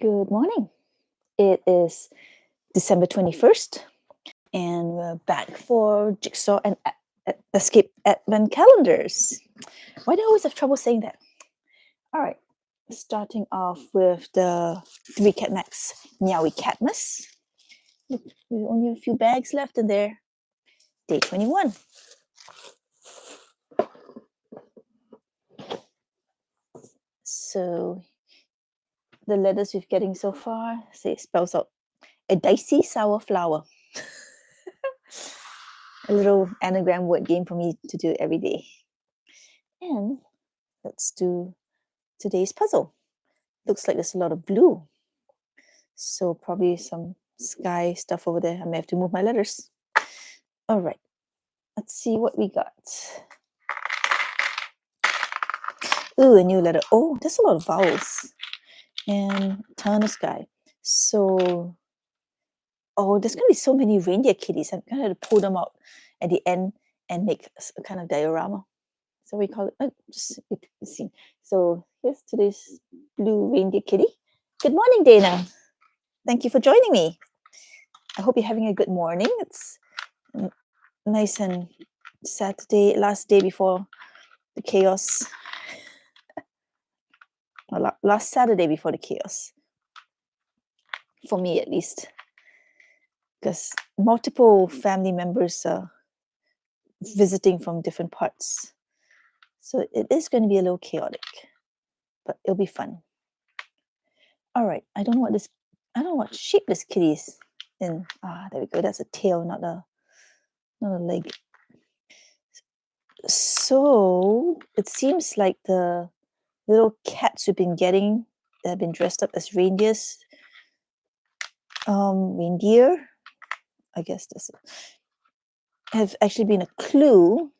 Good morning. It is December 21st, and we're back for Jigsaw and Escape Advent calendars. Why do I always have trouble saying that? All right, starting off with the 3 Cat Max Meowie Catmas. Look, we only have a few bags left in there. Day 21. So the letters we're getting so far spells out a dicey sour flower. A little anagram word game for me to do every day. And let's do today's puzzle. Looks like there's a lot of blue. So probably some sky stuff over there. I may have to move my letters. All right. Let's see what we got. Ooh, a new letter. Oh, there's a lot of vowels. And a ton of sky. So, there's going to be so many reindeer kitties. I'm going to have to pull them out at the end and make a kind of diorama. So we call it, just see. So here's today's blue reindeer kitty. Good morning, Dana. Thank you for joining me. I hope you're having a good morning. It's nice and Saturday, last day before the chaos. Last Saturday before the chaos. For me, at least. Because multiple family members are visiting from different parts. So it is going to be a little chaotic. But it'll be fun. All right. I don't know what shape this kitty is in. There we go. That's a tail, not a leg. So it seems like the little cats we've been getting that have been dressed up as reindeers. Reindeer, I guess this have actually been a clue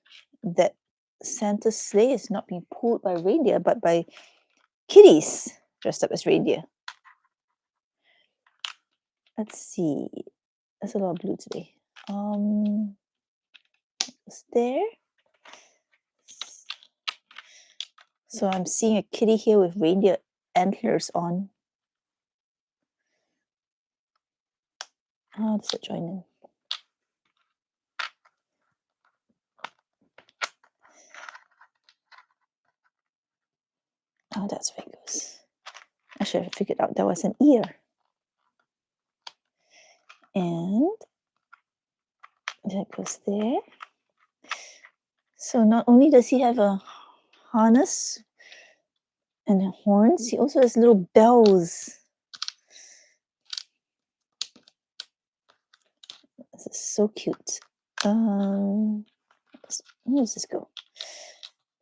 that Santa's sleigh is not being pulled by reindeer, but by kitties dressed up as reindeer. Let's see. There's a lot of blue today. What's there? So I'm seeing a kitty here with reindeer antlers on. How does it join in? Oh, that's where it goes. I should have figured out that was an ear. And that goes there. So not only does he have a harness and horns, he also has little bells. This is so cute. Where does this go?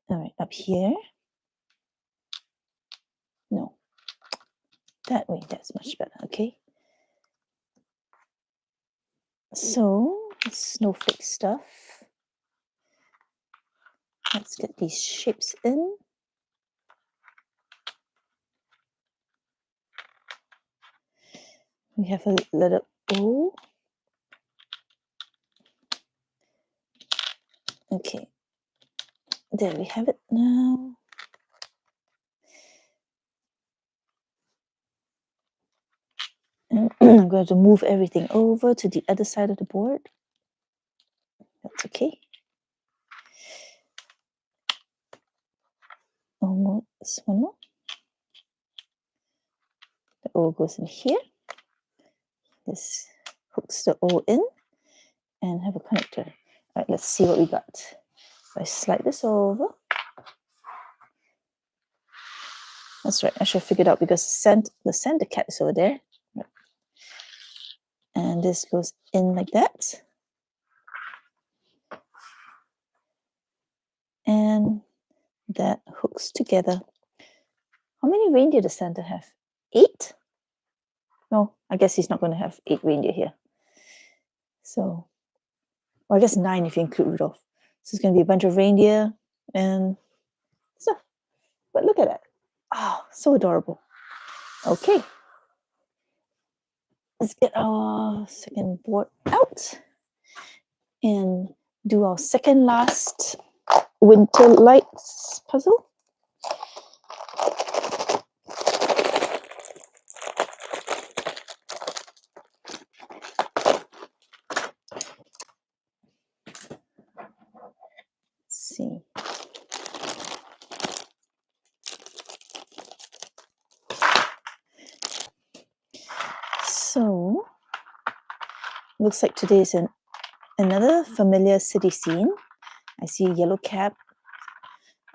All right, up here. No, that way. That's much better. Okay. So snowflake stuff. Let's get these shapes in. We have a letter O. Okay, there we have it now. And I'm going to move everything over to the other side of the board. That's okay. Almost one more. The O goes in here. This hooks the O in and have a connector. All right, let's see what we got. If I slide this over. That's right, I should have figured out because the Santa cat is over there. And this goes in like that. And that hooks together. How many reindeer does Santa have? 8? No, I guess he's not going to have 8 reindeer here. So, well, I guess 9 if you include Rudolph. So it's going to be a bunch of reindeer and stuff. But look at that. Oh, so adorable. Okay. Let's get our second board out and do our second last winter lights puzzle. So, looks like today is another familiar city scene. I see a yellow cab.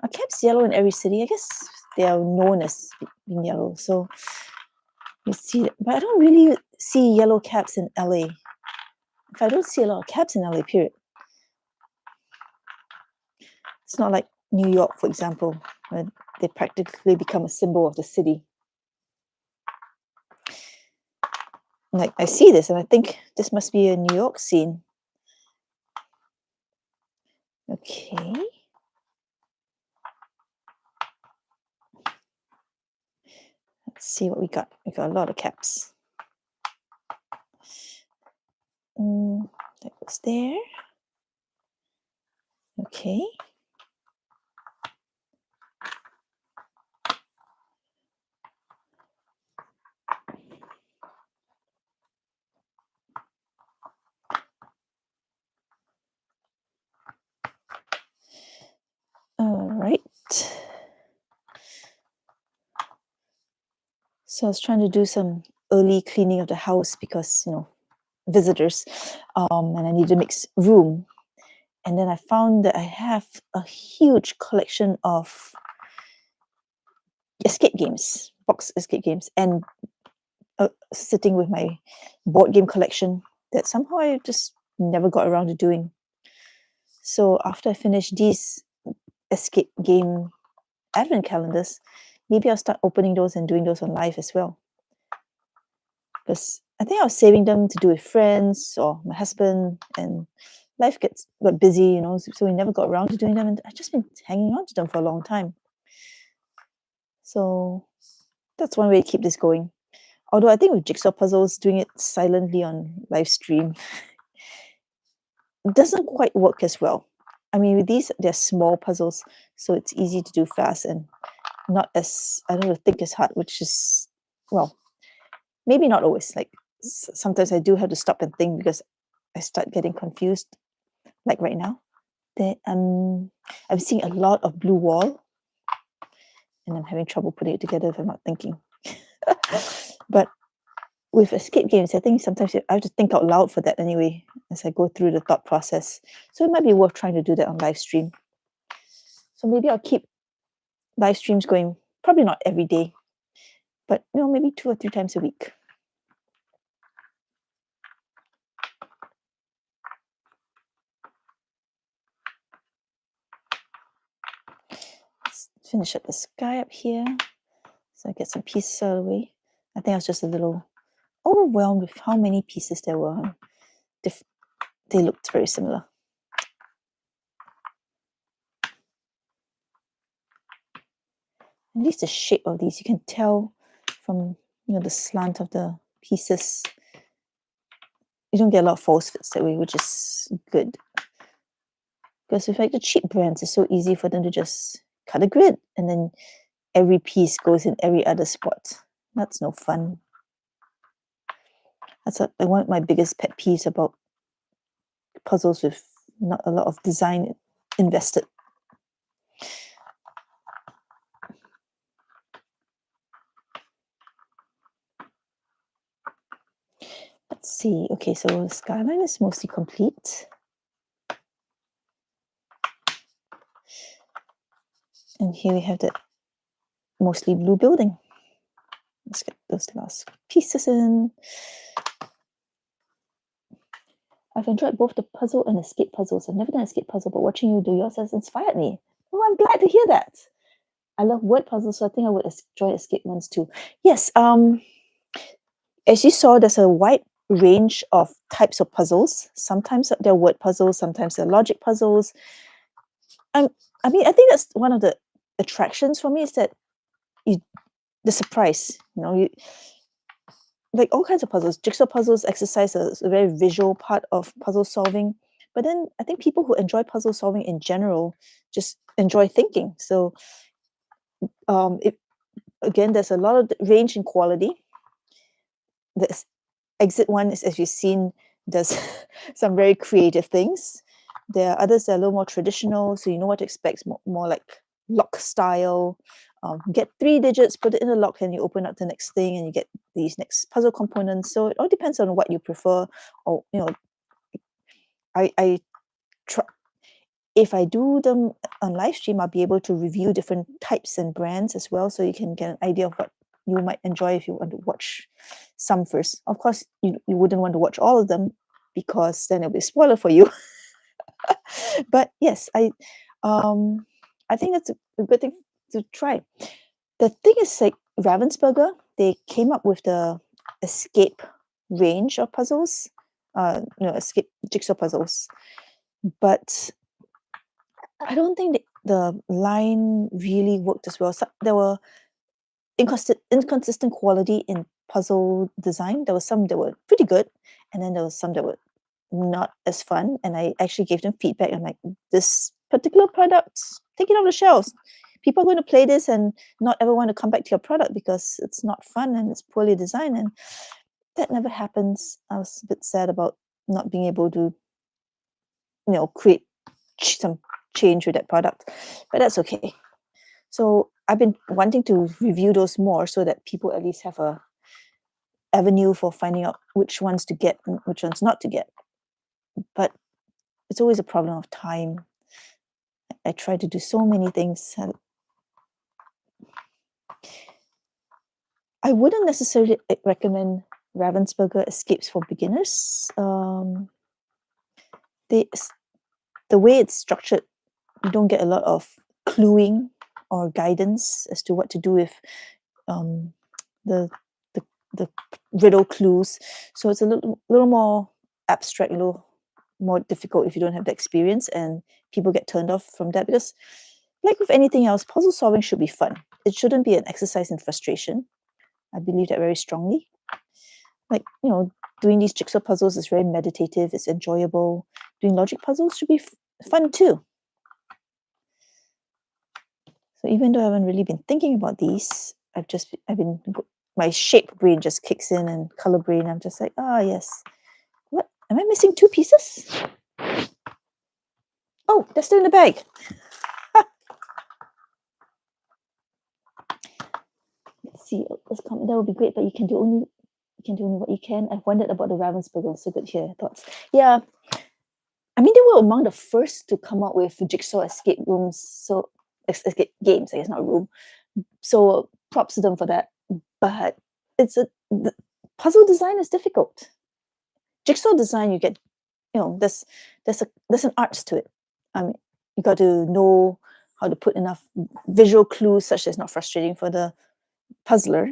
Are cabs yellow in every city? I guess they are known as being yellow. So you see, but I don't really see yellow cabs in LA. If I don't see a lot of cabs in LA, period. It's not like New York, for example, where they practically become a symbol of the city. Like I see this and I think this must be a New York scene. Okay. Let's see what we got. We got a lot of caps. That goes there. Okay. All right. So I was trying to do some early cleaning of the house because, visitors, and I need to make room. And then I found that I have a huge collection of escape games, box escape games, and sitting with my board game collection that somehow I just never got around to doing. So after I finish these escape game advent calendars, maybe I'll start opening those and doing those on live as well. Because I think I was saving them to do with friends or my husband, and life got busy, so we never got around to doing them, and I've just been hanging on to them for a long time. So that's one way to keep this going. Although I think with Jigsaw Puzzles, doing it silently on live stream doesn't quite work as well. I mean, with these, they're small puzzles, so it's easy to do fast and not as, I don't know, think as hard, which is, well, maybe not always. Like sometimes I do have to stop and think because I start getting confused. Like right now, I'm seeing a lot of blue wall, and I'm having trouble putting it together if I'm not thinking. But with escape games, I think sometimes I have to think out loud for that anyway as I go through the thought process. So it might be worth trying to do that on live stream. So maybe I'll keep live streams going, probably not every day, but maybe 2 or 3 times a week. Let's finish up the sky up here. So I get some pieces out of the way. I think I was just a little overwhelmed with how many pieces there were. They looked very similar. At least the shape of these, you can tell from the slant of the pieces. You don't get a lot of false fits that way, which is good. Because with like the cheap brands, it's so easy for them to just cut a grid and then every piece goes in every other spot. That's no fun. That's one of my biggest pet peeves about puzzles with not a lot of design invested. Let's see. Okay, so the skyline is mostly complete. And here we have the mostly blue building. Let's get those last pieces in. I've enjoyed both the puzzle and escape puzzles. I've never done escape puzzle, but watching you do yours has inspired me. Oh, I'm glad to hear that. I love word puzzles, so I think I would enjoy escape ones too. Yes, as you saw, there's a wide range of types of puzzles. Sometimes they're word puzzles, sometimes they're logic puzzles. I think that's one of the attractions for me is that the surprise. Like all kinds of puzzles. Jigsaw puzzles exercise a very visual part of puzzle solving. But then I think people who enjoy puzzle solving in general just enjoy thinking. So there's a lot of range in quality. The exit one is, as you've seen, does some very creative things. There are others that are a little more traditional, so you know what to expect, more like lock style. get 3 digits, put it in a lock, and you open up the next thing, and you get these next puzzle components. So it all depends on what you prefer, or I try. If I do them on live stream, I'll be able to review different types and brands as well, so you can get an idea of what you might enjoy if you want to watch some first. Of course, you wouldn't want to watch all of them because then it'll be a spoiler for you. But yes, I think that's a good thing to try. The thing is, like Ravensburger, they came up with the escape range of puzzles, escape jigsaw puzzles, but I don't think the line really worked as well. So there were inconsistent quality in puzzle design. There were some that were pretty good, and then there was some that were not as fun. And I actually gave them feedback. I'm like, this particular product, take it off the shelves. People are going to play this and not ever want to come back to your product because it's not fun and it's poorly designed. And that never happens. I was a bit sad about not being able to, create some change with that product, but that's okay. So I've been wanting to review those more so that people at least have a avenue for finding out which ones to get and which ones not to get. But it's always a problem of time. I try to do so many things. I wouldn't necessarily recommend Ravensburger Escapes for beginners. The way it's structured, you don't get a lot of cluing or guidance as to what to do with the riddle clues. So it's a little more abstract, a little more difficult if you don't have the experience, and people get turned off from that because, like with anything else, puzzle solving should be fun. It shouldn't be an exercise in frustration. I believe that very strongly. Like, doing these jigsaw puzzles is very meditative, it's enjoyable. Doing logic puzzles should be fun too. So even though I haven't really been thinking about these, my shape brain just kicks in, and color brain, I'm just like, yes. What? Am I missing 2 pieces? Oh, they're still in the bag. Let's see. That would be great, but you can do only what you can. I've wondered about the Ravensburger. So good to hear thoughts. Yeah. I mean, they were among the first to come out with jigsaw escape rooms. So escape games, I guess, not room. So props to them for that. But the puzzle design is difficult. Jigsaw design, you get, there's an art to it. You got to know how to put enough visual clues such that it's not frustrating for the puzzler.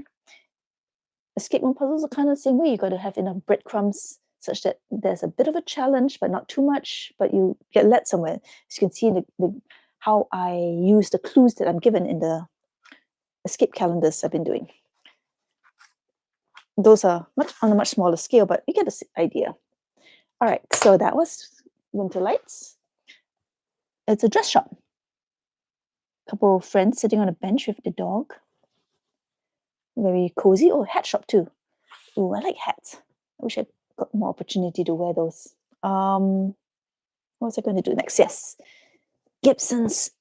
Escape room puzzles are kind of the same way. You got to have enough breadcrumbs such that there's a bit of a challenge, but not too much. But you get led somewhere. As you can see how I use the clues that I'm given in the escape calendars I've been doing. Those are on a much smaller scale, but you get the idea. All right, so that was Winter Lights. It's a dress shop. A couple of friends sitting on a bench with the dog. Very cozy. Oh, hat shop too. Oh, I like hats. I wish I got more opportunity to wear those. What was I going to do next? Yes, Gibson's.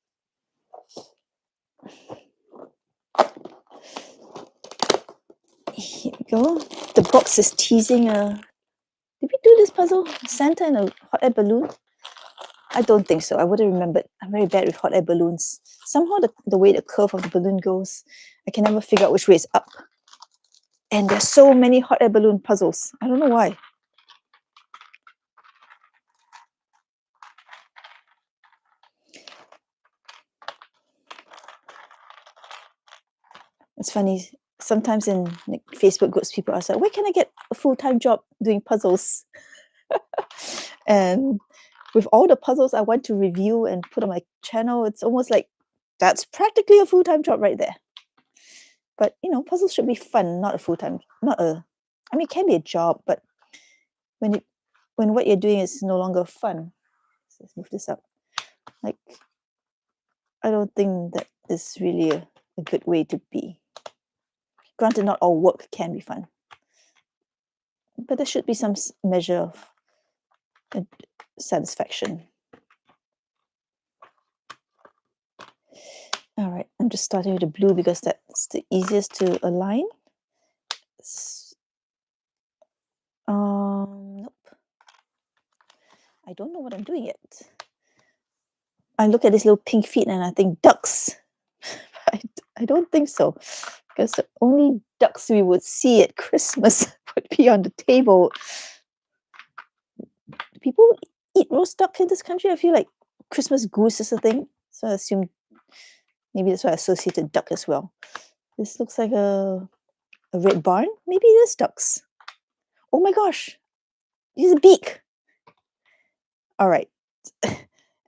Here we go. The box is teasing a. Did we do this puzzle? Santa and a hot air balloon? I don't think so. I would have remembered. I'm very bad with hot air balloons. Somehow the way the curve of the balloon goes, I can never figure out which way it's up. And there's so many hot air balloon puzzles. I don't know why. It's funny. Sometimes in Facebook groups, people ask, where can I get a full-time job doing puzzles? And with all the puzzles I want to review and put on my channel, it's almost like that's practically a full-time job right there. But puzzles should be fun, not a full-time, it can be a job, but when what you're doing is no longer fun. Let's move this up. Like, I don't think that is really a good way to be. Granted, not all work can be fun, but there should be some measure of satisfaction. All right, I'm just starting with the blue because that's the easiest to align. Nope. I don't know what I'm doing yet. I look at these little pink feet and I think ducks. I don't think so, because the only ducks we would see at Christmas would be on the table. Do people eat roast duck in this country? I feel like Christmas goose is a thing, so I assume maybe that's why I associated duck as well. This looks like a red barn. Maybe it is ducks. Oh my gosh, he's a beak. All right,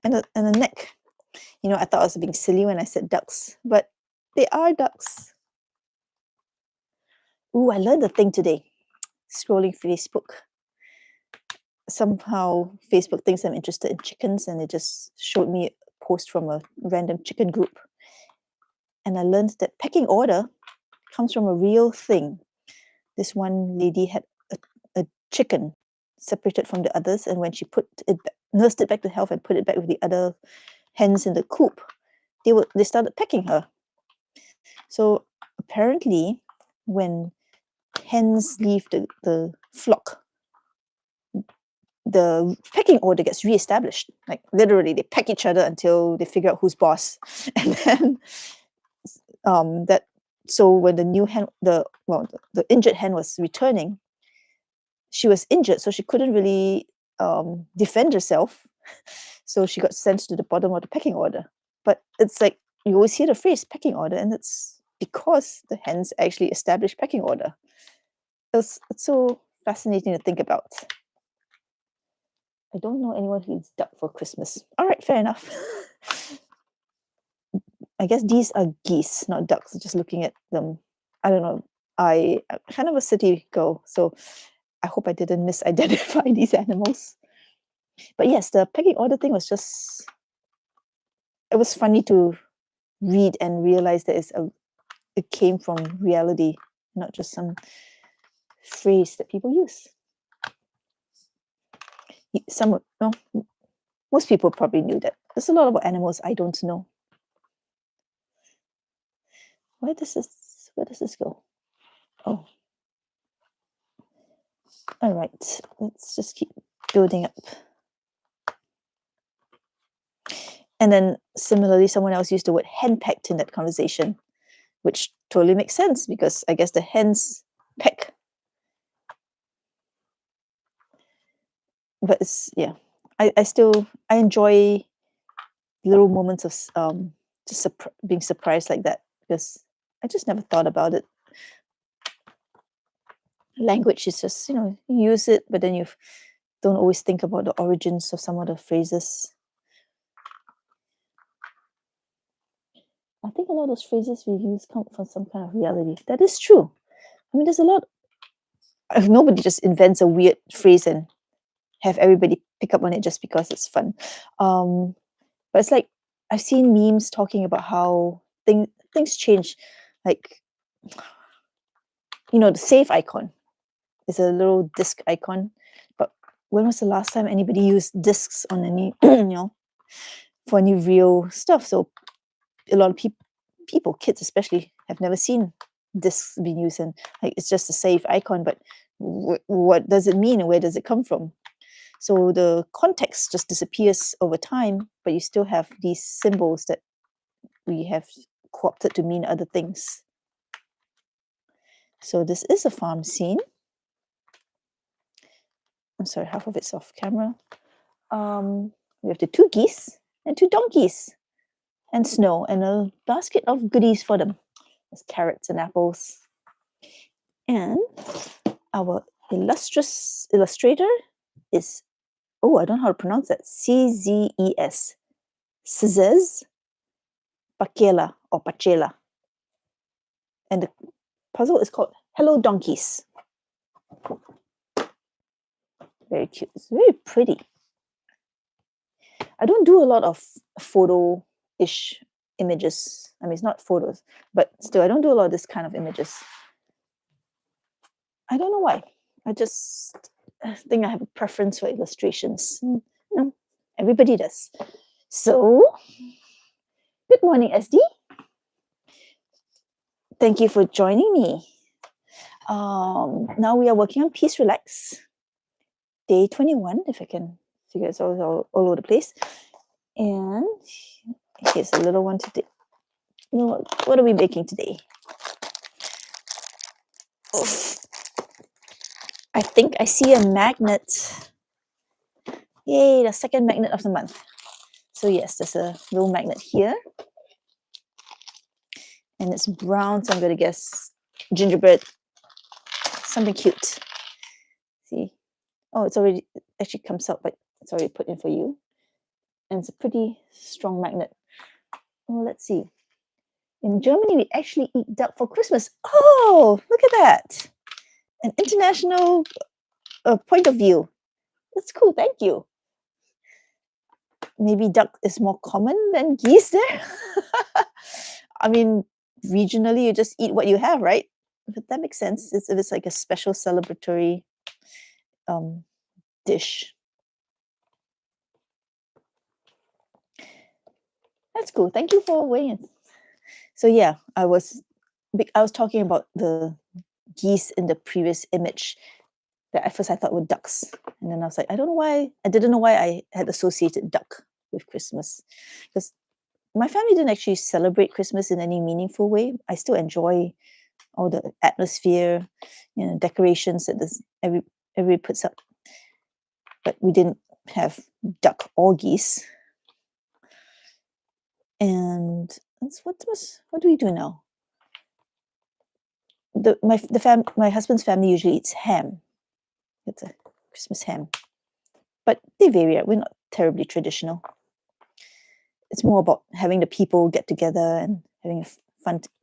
and a neck. You know, I thought I was being silly when I said ducks, but they are ducks. Ooh, I learned a thing today. Scrolling Facebook. Somehow Facebook thinks I'm interested in chickens, and it just showed me a post from a random chicken group. And I learned that pecking order comes from a real thing. This one lady had a chicken separated from the others, and when she nursed it back to health and put it back with the other hens in the coop, they started pecking her. So apparently, when hens leave the flock, the pecking order gets reestablished. Like literally, they peck each other until they figure out who's boss, and then that. So when the new hen, the injured hen was returning, she was injured, so she couldn't really defend herself. So she got sent to the bottom of the pecking order. But it's like you always hear the phrase pecking order, and it's because the hens actually established pecking order. It's so fascinating to think about. I don't know anyone who eats duck for Christmas. All right, fair enough. I guess these are geese, not ducks. Just looking at them, I don't know. I'm kind of a city girl, so I hope I didn't misidentify these animals. But yes, the pecking order thing was just, it was funny to read and realize that it came from reality, not just some phrase that people use. No, most people probably knew that. There's a lot of animals I don't know. Where does this go? Oh. All right, let's just keep building up. And then similarly, someone else used the word henpecked in that conversation, which totally makes sense because I guess the hens peck. But it's, yeah, I enjoy little moments of just being surprised like that, because I just never thought about it. Language is just, you use it, but then you don't always think about the origins of some of the phrases. I think a lot of those phrases we use come from some kind of reality. That is true. I mean, there's a lot. Nobody just invents a weird phrase and have everybody pick up on it just because it's fun. But it's like I've seen memes talking about how things change. Like, the save icon is a little disc icon. But when was the last time anybody used discs on any, for any real stuff? So a lot of people, kids especially, have never seen discs being used, and like it's just a save icon. But what does it mean, and where does it come from? So the context just disappears over time, but you still have these symbols that we have co-opted to mean other things. So this is a farm scene. I'm sorry, half of it's off camera. We have the 2 geese and 2 donkeys and snow and a basket of goodies for them. There's carrots and apples. And our illustrator is, I don't know how to pronounce that, CZES, Cezes Pachela or Pachela. And the puzzle is called Hello Donkeys. Very cute. It's very pretty. I don't do a lot of photo-ish images. I mean, it's not photos, but still, I don't do a lot of this kind of images. I don't know why. I just think I have a preference for illustrations. Everybody does. So, good morning, SD. Thank you for joining me. Now we are working on Peace Relax, day 21, if I can figure it's all over the place. And here's a little one today. What are we making today? Oof. I think I see a magnet. Yay, the second magnet of the month. So yes, there's a little magnet here. And it's brown, so I'm going to guess gingerbread. Something cute. See? Oh, it's already, actually comes out, but it's already put in for you. And it's a pretty strong magnet. Well, let's see. In Germany, we actually eat duck for Christmas. Oh, look at that. An international point of view. That's cool. Thank you. Maybe duck is more common than geese there. I mean, regionally, you just eat what you have, right? But that makes sense. If it's like a special celebratory dish. That's cool. Thank you for weighing in. So yeah, I was talking about the geese in the previous image that at first I thought were ducks. And then I was like, I didn't know why I had associated duck with Christmas. Because my family didn't actually celebrate Christmas in any meaningful way. I still enjoy all the atmosphere, decorations that everybody puts up. But we didn't have duck or geese. And what do we do now? My husband's family usually eats ham. It's a Christmas ham. But they vary. We're not terribly traditional. It's more about having the people get together and having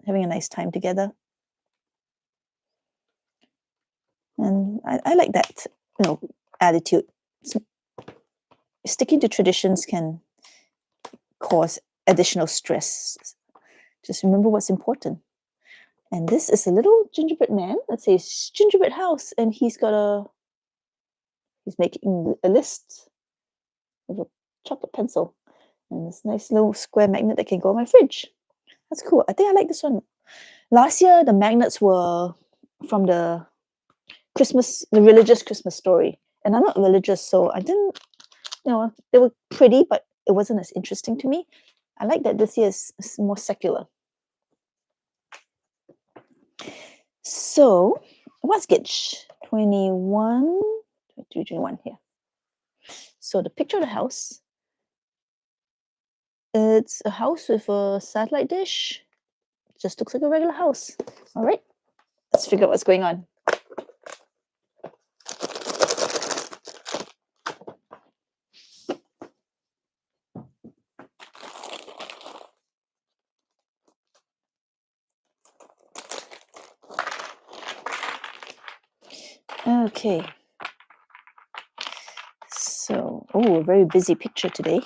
a nice time together. And I like that, attitude. Sticking to traditions can cause additional stress. Just remember what's important. And this is a little gingerbread man. Let's say gingerbread house, and he's making a list with a chocolate pencil and this nice little square magnet that can go on my fridge. That's cool. I think I like this one. Last year, the magnets were from the religious Christmas story. And I'm not religious, so I didn't, they were pretty, but it wasn't as interesting to me. I like that this year is more secular. So, what's Gitch? 21, 22, 21 here. So the picture of the house, it's a house with a satellite dish. Just looks like a regular house. All right, let's figure out what's going on. Okay. So, a very busy picture today.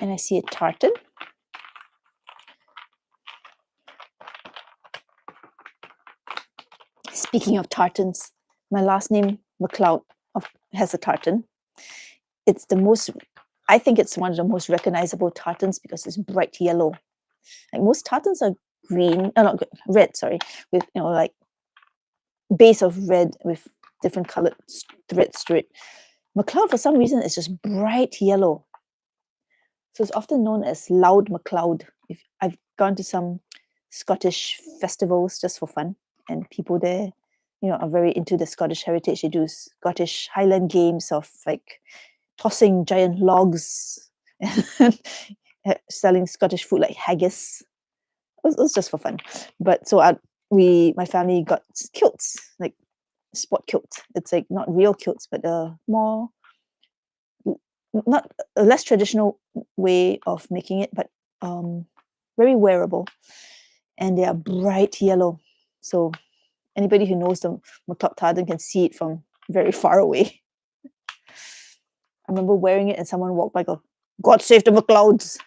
And I see a tartan. Speaking of tartans, my last name, McLeod, has a tartan. I think it's one of the most recognizable tartans because it's bright yellow. Like most tartans are red, sorry, with, like base of red with different colored threads to it. McLeod, for some reason, is just bright yellow. So it's often known as Loud McLeod. If I've gone to some Scottish festivals just for fun, and people there, are very into the Scottish heritage. They do Scottish Highland games of like tossing giant logs and selling Scottish food like haggis. It was just for fun. But so my family got kilts, like sport kilt. It's like not real kilts, but not a less traditional way of making it, but very wearable. And they are bright yellow. So anybody who knows the McLeod tartan can see it from very far away. I remember wearing it and someone walked by, go, God save the McLeods.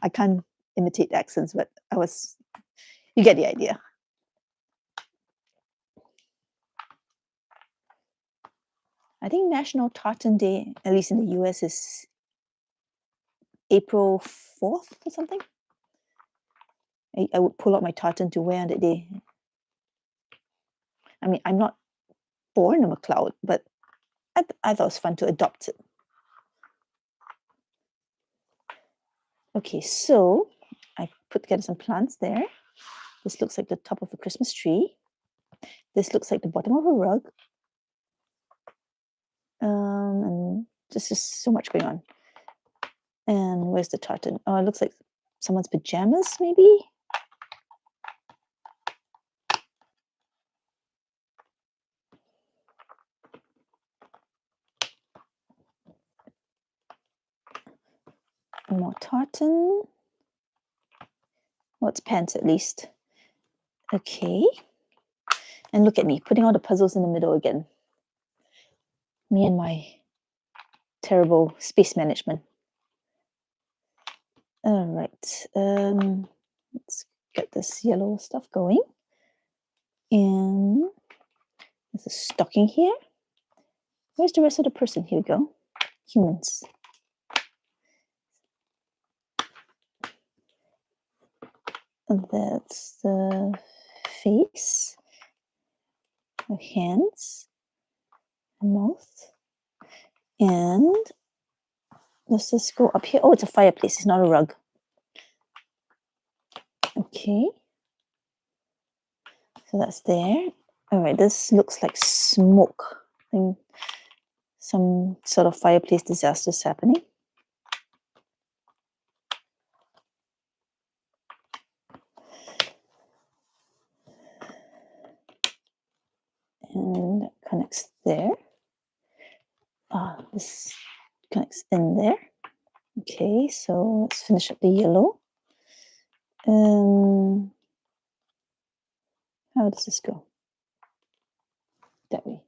I can't imitate accents, but you get the idea. I think National Tartan Day, at least in the US, is April 4th or something. I would pull out my tartan to wear on that day. I mean, I'm not born of a cloud, but I thought it was fun to adopt it. Okay, so I put together some plants there. This looks like the top of a Christmas tree. This looks like the bottom of a rug. And there's just so much going on. And where's the tartan? Oh, it looks like someone's pajamas, maybe? More tartan. Well, it's pants at least. Okay. And look at me, putting all the puzzles in the middle again. Me and my terrible space management. All right. Let's get this yellow stuff going. And there's a stocking here. Where's the rest of the person? Here we go. Humans. And that's the face, the hands, the mouth. And let's just go up here. Oh, it's a fireplace. It's not a rug. Okay. So that's there. All right, this looks like smoke. I think some sort of fireplace disaster is happening. And that connects there. This connects in there. Okay, so let's finish up the yellow. How does this go? That way.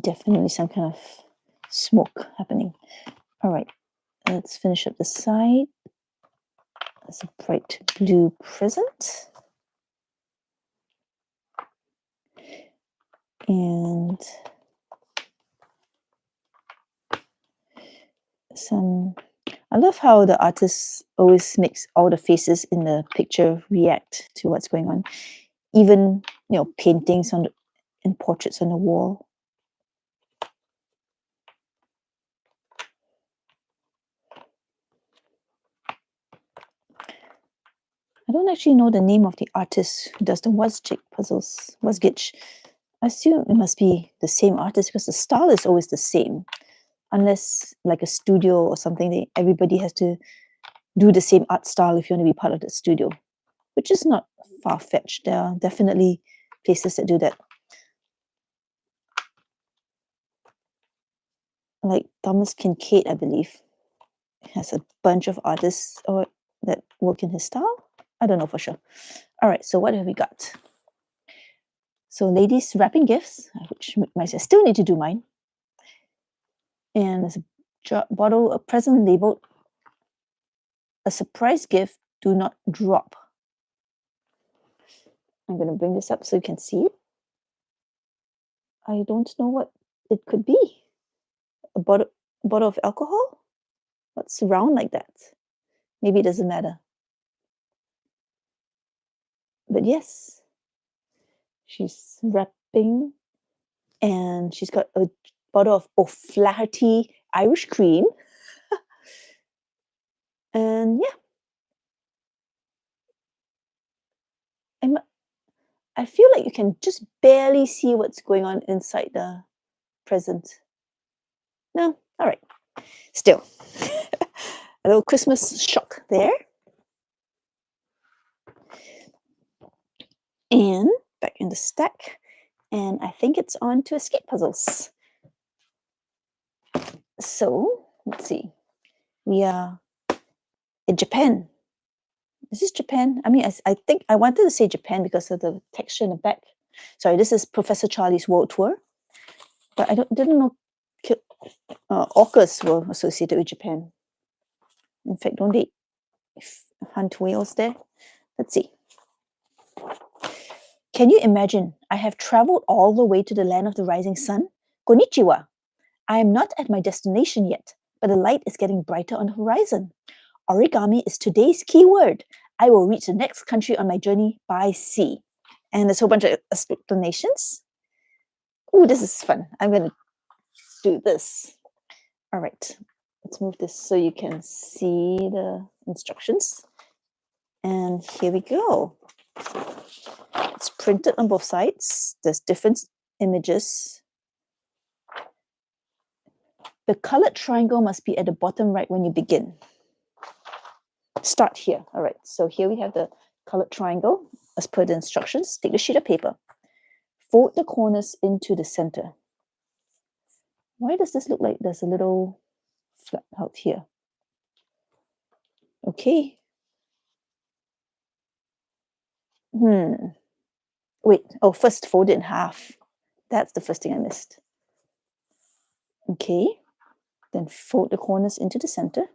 Definitely some kind of smoke happening. All right, let's finish up the side. That's a bright blue present. And I love how the artist always makes all the faces in the picture react to what's going on. Even, paintings and portraits on the wall. I don't actually know the name of the artist who does the Jigsaw puzzles. I assume it must be the same artist because the style is always the same. Unless like a studio or something, everybody has to do the same art style if you want to be part of the studio, which is not far-fetched. There are definitely places that do that. Like Thomas Kincaid, I believe, has a bunch of artists that work in his style. I don't know for sure. All right, so what have we got? So ladies wrapping gifts, which I still need to do mine. And there's a present labeled a surprise gift, do not drop. I'm going to bring this up so you can see it. I don't know what it could be. A bottle of alcohol? What's round like that? Maybe it doesn't matter. But yes, she's wrapping and she's got a bottle of O'Flaherty Irish cream. And yeah. I feel like you can just barely see what's going on inside the present. No? All right. Still. A little Christmas shock there. And back in the stack. And I think it's on to escape puzzles. So, let's see. We are in Japan. Is this Japan? I mean, I think I wanted to say Japan because of the texture in the back. Sorry, this is Professor Charlie's World Tour. But I didn't know orcas were associated with Japan. In fact, don't they hunt whales there? Let's see. Can you imagine? I have traveled all the way to the land of the rising sun. Konnichiwa. I am not at my destination yet, but the light is getting brighter on the horizon. Origami is today's keyword. I will reach the next country on my journey by sea. And there's a whole bunch of explanations. Oh, this is fun. I'm going to do this. All right. Let's move this so you can see the instructions. And here we go. It's printed on both sides. There's different images. The colored triangle must be at the bottom right when you begin. Start here. All right. So here we have the colored triangle. As per the instructions, take the sheet of paper. Fold the corners into the center. Why does this look like there's a little flap out here? Okay. Wait. Oh, first fold it in half. That's the first thing I missed. Okay. Then fold the corners into the center.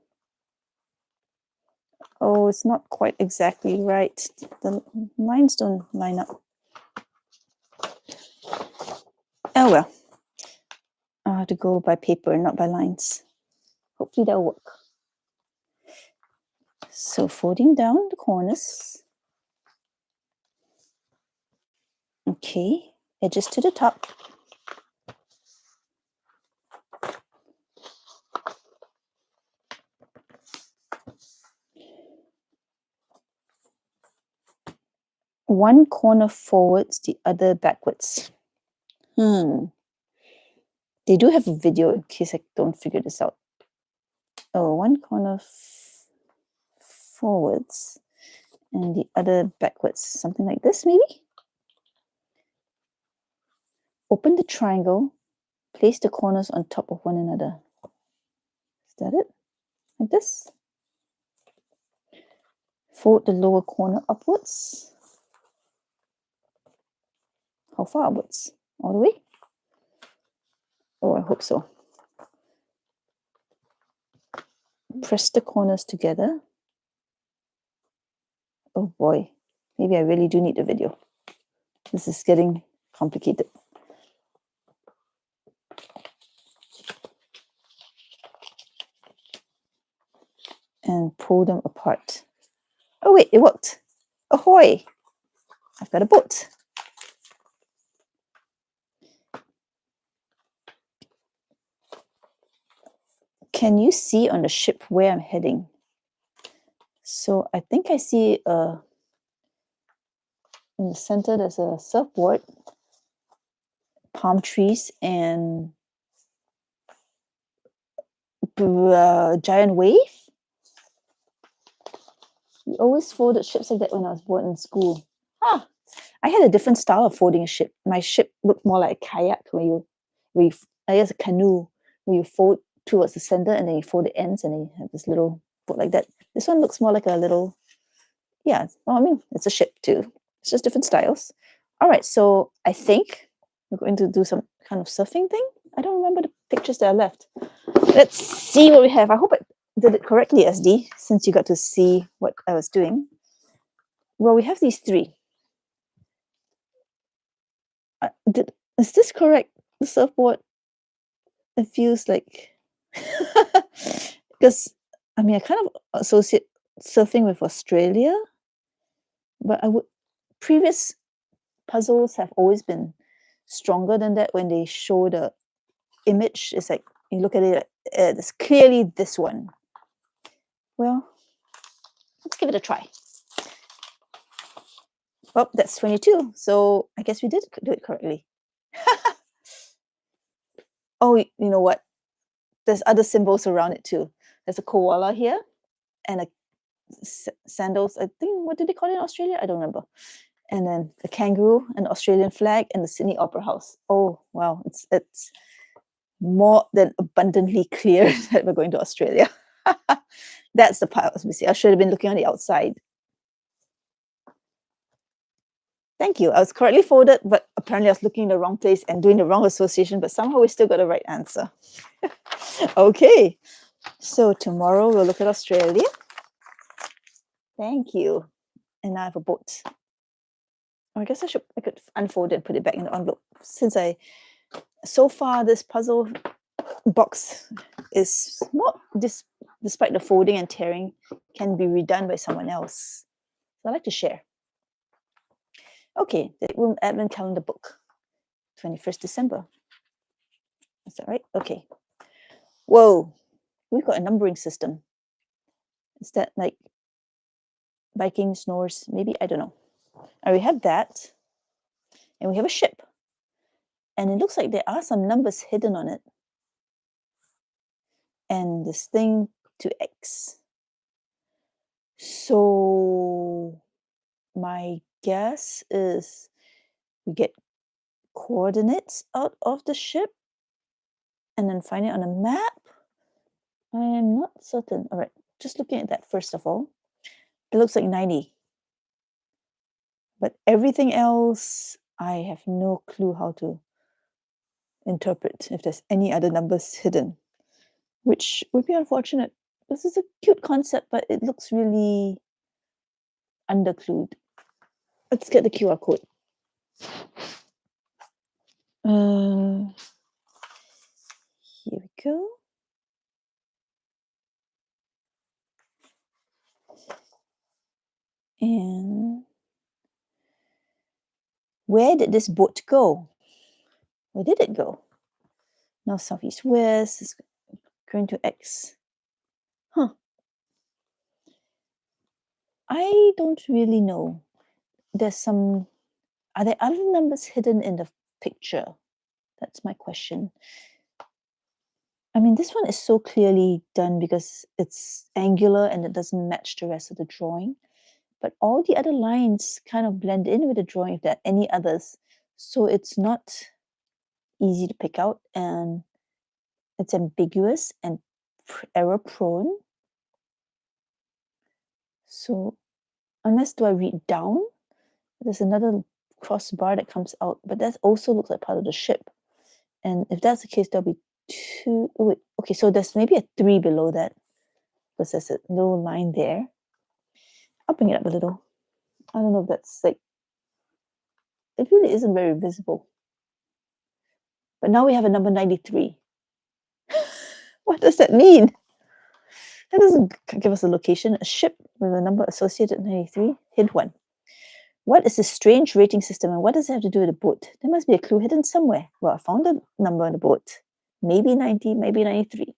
Oh, it's not quite exactly right. The lines don't line up. Oh well. I have to go by paper, not by lines. Hopefully that'll work. So folding down the corners. Okay, edges to the top. One corner forwards, the other backwards. They do have a video in case I don't figure this out. Oh, one corner forwards and the other backwards. Something like this, maybe? Open the triangle. Place the corners on top of one another. Is that it? Like this? Fold the lower corner upwards. How far upwards? All the way? Oh, I hope so. Press the corners together. Oh boy, maybe I really do need a video. This is getting complicated. And pull them apart. Oh wait, it worked. Ahoy! I've got a boat. Can you see on the ship where I'm heading? So I think I see in the center there's a surfboard, palm trees, and giant wave. We always folded ships like that when I was born in school. I had a different style of folding a ship. My ship looked more like a kayak where I guess a canoe where you fold towards the center and then you fold the ends and then you have this little boat like that. This one looks more like a little, yeah, well, I mean, it's a ship too. It's just different styles. All right, so I think we're going to do some kind of surfing thing. I don't remember the pictures that I left. Let's see what we have. I hope I did it correctly, SD, since you got to see what I was doing. Well, we have these three. Is this correct? The surfboard? It feels like because I mean I kind of associate surfing with Australia, but previous puzzles have always been stronger than that. When they show the image, it's like you look at it, it's clearly this one. Well, let's give it a try. Oh, that's 22. So I guess we did do it correctly. Oh, you know what? There's other symbols around it too. There's a koala here and a sandals. I think, what did they call it in Australia? I don't remember. And then the kangaroo, an Australian flag, and the Sydney Opera House. Oh, wow. It's more than abundantly clear that we're going to Australia. That's the part I was missing. I should have been looking on the outside. Thank you. I was correctly folded, but apparently I was looking in the wrong place and doing the wrong association, but somehow we still got the right answer. Okay. So tomorrow we'll look at Australia. Thank you. And now I have a boat. I guess I could unfold it and put it back in the envelope. Since so far this puzzle box is not despite the folding and tearing, can be redone by someone else. So I like to share. Okay, the room advent calendar book, 21st December. Is that right? Okay. Whoa, we've got a numbering system. Is that like Vikings, Norse? Maybe, I don't know. And we have that. And we have a ship. And it looks like there are some numbers hidden on it. And this thing to X. So my guess is we get coordinates out of the ship and then find it on a map. I am not certain. All right, just looking at that first of all. It looks like 90. But everything else, I have no clue how to interpret if there's any other numbers hidden, which would be unfortunate. This is a cute concept, but it looks really underclued. Let's get the QR code. Here we go. And where did this boat go? Where did it go? North, south, east, west. It's going to X. Huh. I don't really know. Are there other numbers hidden in the picture? That's my question. I mean, this one is so clearly done because it's angular and it doesn't match the rest of the drawing. But all the other lines kind of blend in with the drawing if there are any others. So it's not easy to pick out and it's ambiguous and error prone. So unless do I read down, there's another crossbar that comes out, but that also looks like part of the ship. And if that's the case, there'll be two. Oh, wait, okay, so there's maybe a 3 below that because there's a little line there. I'll bring it up a little. I don't know if that's like, it really isn't very visible. But now we have a number 93. What does that mean? That doesn't give us a location. A ship with a number associated 93. Hint 1. What is this strange rating system and what does it have to do with a boat? There must be a clue hidden somewhere. Well, I found a number on the boat. Maybe 90, maybe 93.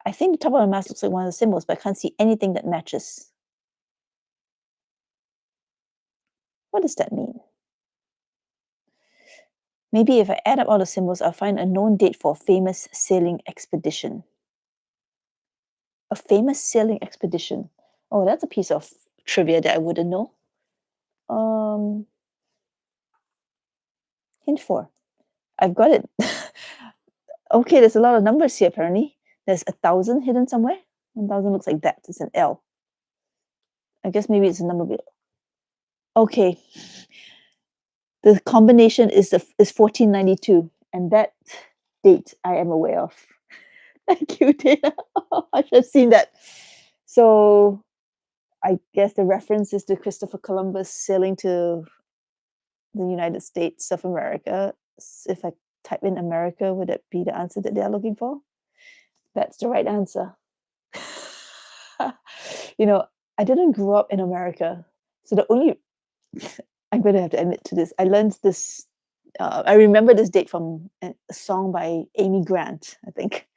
I think the top of the mast looks like one of the symbols, but I can't see anything that matches. What does that mean? Maybe if I add up all the symbols, I'll find a known date for a famous sailing expedition. A famous sailing expedition. Oh, that's a piece of trivia that I wouldn't know. Hint 4. I've got it. Okay, there's a lot of numbers here apparently. There's 1,000 hidden somewhere. 1,000 looks like that. It's an L. I guess maybe it's a number below. Okay. The combination is 1492, and that date I am aware of. Thank you, Dana. I should have seen that. So I guess the reference is to Christopher Columbus sailing to the United States of America. If I type in America, would that be the answer that they're looking for? That's the right answer. You know, I didn't grow up in America. So the only, I'm going to have to admit to this, I learned this, I remember this date from a song by Amy Grant, I think.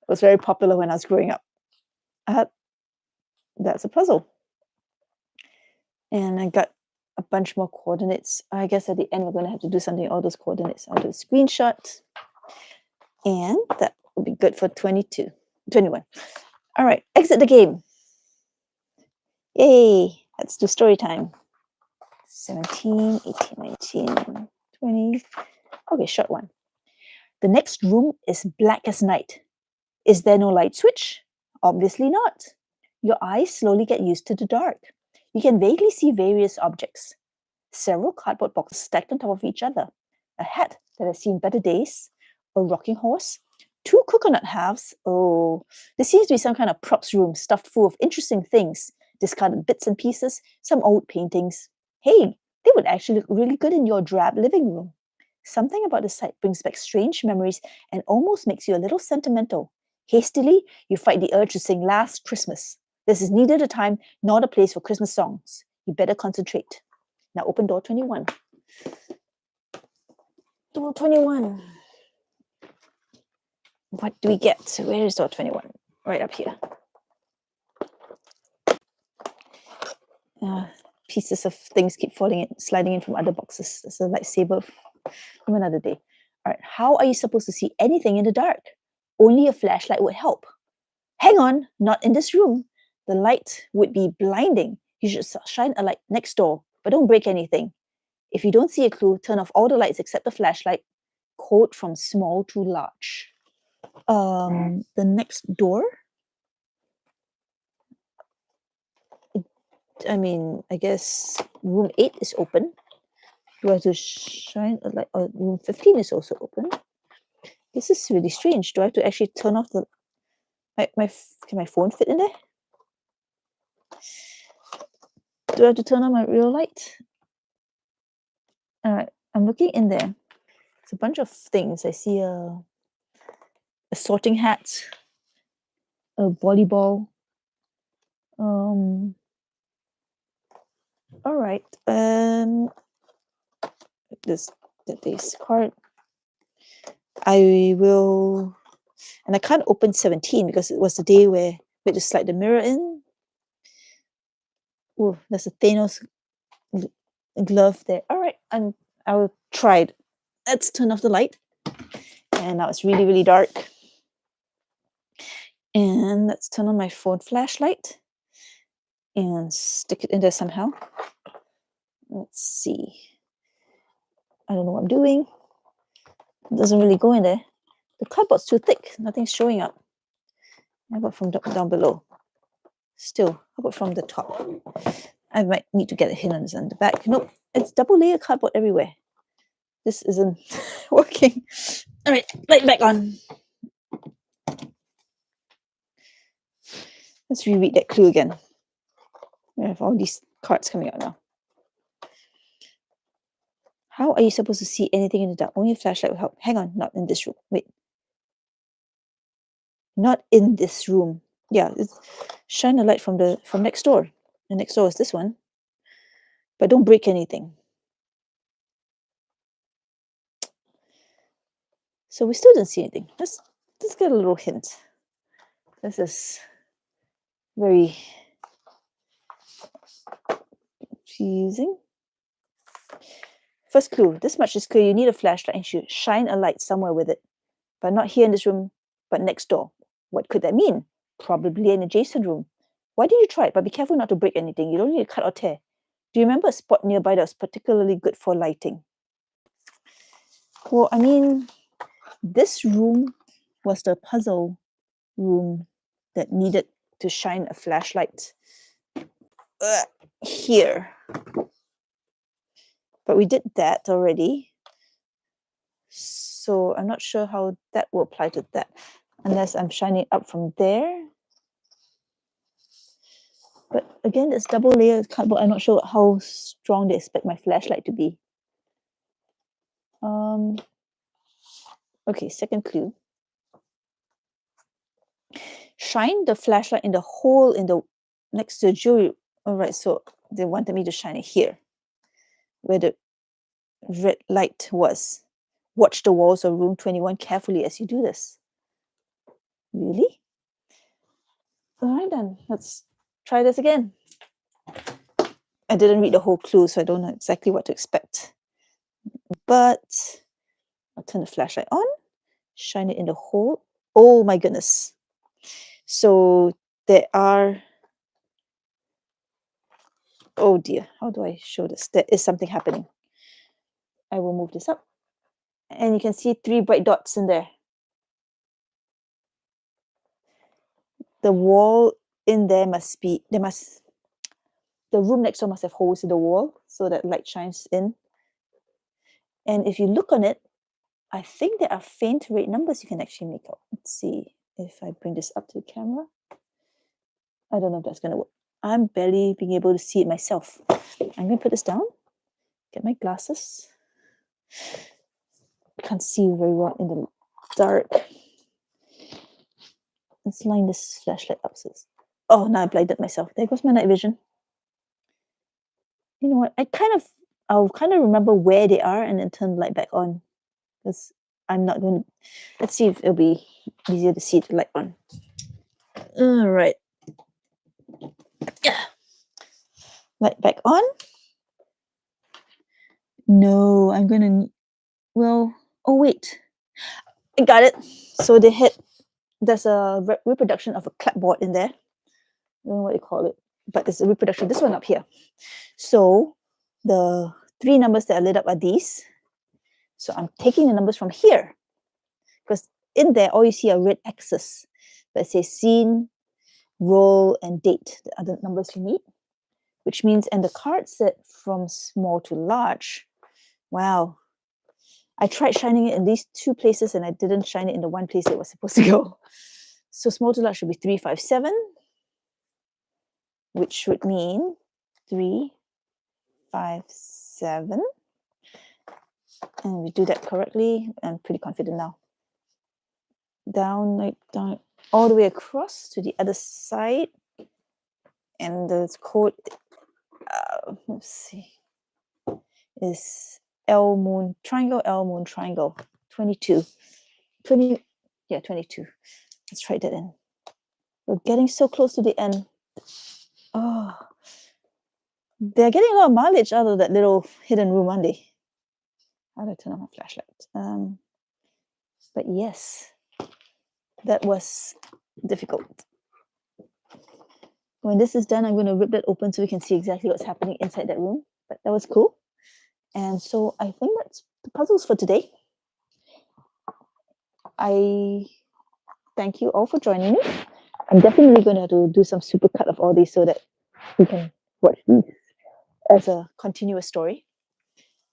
It was very popular when I was growing up. That's a puzzle. And I got a bunch more coordinates. I guess at the end, we're going to have to do something with all those coordinates. I'll do a screenshot. And that will be good for 21. All right, exit the game. Yay, let's do story time. 17, 18, 19, 20. Okay, short one. The next room is black as night. Is there no light switch? Obviously not. Your eyes slowly get used to the dark. You can vaguely see various objects. Several cardboard boxes stacked on top of each other. A hat that has seen better days. A rocking horse. 2 coconut halves. Oh, this seems to be some kind of props room stuffed full of interesting things. Discarded bits and pieces. Some old paintings. Hey, they would actually look really good in your drab living room. Something about the sight brings back strange memories and almost makes you a little sentimental. Hastily, you fight the urge to sing Last Christmas. This is neither the time nor the place for Christmas songs. You better concentrate. Now open door 21. Door 21. What do we get? Where is door 21? Right up here. Pieces of things keep sliding in from other boxes. It's a lightsaber from another day. All right, how are you supposed to see anything in the dark? Only a flashlight would help. Hang on, not in this room. The light would be blinding. You should shine a light next door, but don't break anything. If you don't see a clue, turn off all the lights except the flashlight. Code from small to large. The next door? I guess room 8 is open. Do I have to shine a light? Room 15 is also open. This is really strange. Do I have to actually turn off the... Can my phone fit in there? Do I have to turn on my real light? All right, I'm looking in there. It's a bunch of things. I see a sorting hat, a volleyball. All right. This card. I will, and I can't open 17 because it was the day where we had to slide the mirror in. Oh, there's a Thanos glove there. All right, I will try it. Let's turn off the light. And now it's really, really dark. And let's turn on my phone flashlight and stick it in there somehow. Let's see. I don't know what I'm doing. It doesn't really go in there. The cardboard's too thick. Nothing's showing up. How about from down below? Still, how about from the top? I might need to get a hint on this on the back. Nope, it's double layer cardboard everywhere. This isn't working. All right, light back on. Let's reread that clue again. We have all these cards coming out now. How are you supposed to see anything in the dark? Only a flashlight will help. Hang on, not in this room. Wait. Not in this room. Yeah, shine a light from next door. The next door is this one. But don't break anything. So we still didn't see anything. Let's get a little hint. This is very confusing. First clue. This much is clear. You need a flashlight and you shine a light somewhere with it. But not here in this room, but next door. What could that mean? Probably an adjacent room. Why did you try it? But be careful not to break anything. You don't need to cut or tear. Do you remember a spot nearby that was particularly good for lighting? Well, I mean, this room was the puzzle room that needed to shine a flashlight here. But we did that already. So I'm not sure how that will apply to that. Unless I'm shining up from there. But again, it's double layer cardboard. I'm not sure how strong they expect my flashlight to be. Okay, second clue. Shine the flashlight in the hole next to the jewelry. All right, so they wanted me to shine it here, where the red light was. Watch the walls of room 21 carefully as you do this. Really? All right then, let's try this again. I didn't read the whole clue, so I don't know exactly what to expect. But I'll turn the flashlight on, shine it in the hole. Oh my goodness. So there are... Oh dear, how do I show this? There is something happening. I will move this up. And you can see 3 bright dots in there. The wall in there the room next door must have holes in the wall so that light shines in. And if you look on it, I think there are faint red numbers you can actually make out. Let's see if I bring this up to the camera. I don't know if that's going to work. I'm barely being able to see it myself. I'm going to put this down, get my glasses. I can't see very well in the dark. Let's line this flashlight up. Oh, now I blinded myself. There goes my night vision. You know what? I'll kind of remember where they are and then turn the light back on. Because I'm not going to. Let's see if it'll be easier to see the light on. All right. Light back on. No, I'm going to. Well, oh, wait. I got it. So there's a reproduction of a clapboard in there. I don't know what you call it, but it's a reproduction. This one up here. So the 3 numbers that are lit up are these. So I'm taking the numbers from here because in there, all you see are red X's that say scene, roll, and date. The other numbers you need, which means, and the card said from small to large. Wow. I tried shining it in these 2 places and I didn't shine it in the one place it was supposed to go. So small to large should be 357, which would mean 357. And we do that correctly. I'm pretty confident now. Down, all the way across to the other side. And the code, let's see, is L moon triangle, 22. 22. Let's try that in. We're getting so close to the end. Oh, they're getting a lot of mileage out of that little hidden room, aren't they? How do I turn on my flashlight? But yes, that was difficult. When this is done, I'm going to rip that open so we can see exactly what's happening inside that room. But that was cool. And so I think that's the puzzles for today. I thank you all for joining me. I'm definitely going to have to do some super cut of all these so that we can watch these as a continuous story.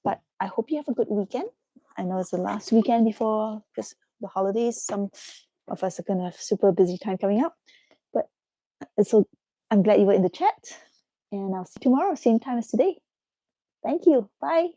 But I hope you have a good weekend. I know it's the last weekend before just the holidays. Some of us are going to have super busy time coming up. But so I'm glad you were in the chat. And I'll see you tomorrow, same time as today. Thank you. Bye.